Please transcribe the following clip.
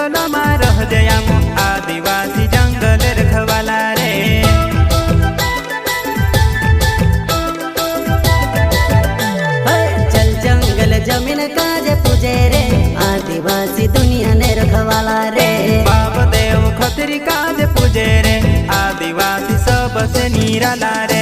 जंगल में रह जया आदिवासी जंगल रखवाला रे। चल जंगल जमीन काजे पूजे रे आदिवासी दुनिया ने रखवाला रे। बाप देव खतरी काज पूजे रे आदिवासी सबसे निराला रे।